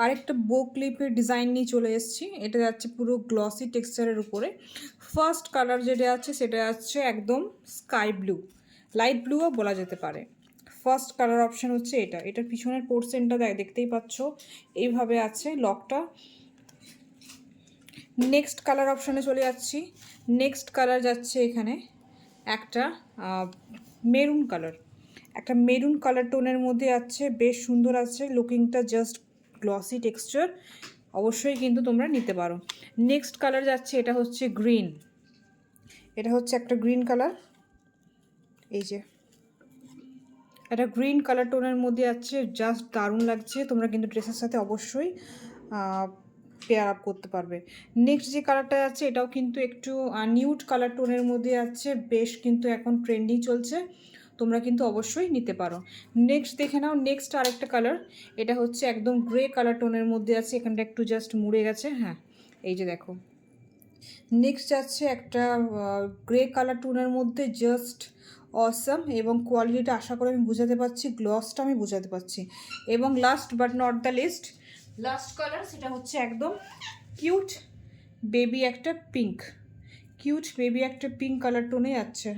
আরেকটা বো ক্লিপের ডিজাইন নিয়ে চলে এসেছি। এটা যাচ্ছে পুরো গ্লসি টেক্সচারের উপরে। ফার্স্ট কালার যেটা আছে সেটা আছে একদম স্কাই ব্লু, লাইট ব্লুও বলা যেতে পারে। ফার্স্ট কালার অপশান হচ্ছে এটা। এটার পিছনের পোর্শনটা দেখতেই পাচ্ছ, এইভাবে আছে লকটা। নেক্সট কালার অপশানে চলে যাচ্ছি। নেক্সট কালার যাচ্ছে এখানে একটা মেরুন কালার, একটা মেরুন কালার টোনের মধ্যে আছে, বেশ সুন্দর আছে লুকিংটা, জাস্ট গ্লসি টেক্সচার, অবশ্যই কিন্তু তোমরা নিতে পারো। নেক্সট কালার যাচ্ছে, এটা হচ্ছে গ্রিন, এটা হচ্ছে একটা গ্রিন কালার, এই যে এটা গ্রিন কালার টোনের মধ্যে আছে, জাস্ট দারুণ লাগছে। তোমরা কিন্তু ড্রেসের সাথে অবশ্যই পেয়ার আপ করতে পারবে। নেক্সট যে কালারটা আছে এটাও কিন্তু একটু নিউড কালার টোনের মধ্যে আছে, বেশ কিন্তু এখন ট্রেন্ডিং চলছে, তোমরা কিন্তু অবশ্যই নিতে পারো। নেক্সট দেখে নাও, নেক্সট আরেকটা কালার, এটা হচ্ছে একদম গ্রে কালার টোনের মধ্যে আছে, এখানটা একটু জাস্ট মুড়ে গেছে, হ্যাঁ এই যে দেখো। নেক্সট যাচ্ছে একটা গ্রে কালার টোনের মধ্যে, জাস্ট অসাম, এবং কোয়ালিটিটা আশা করে আমি বুঝাতে পারছি, গ্লসটা আমি বুঝাতে পারছি। এবং last but not the least, last colour সেটা হচ্ছে একদম কিউট বেবি একটা পিঙ্ক, কিউট বেবি একটা পিঙ্ক কালার টোনে আছে।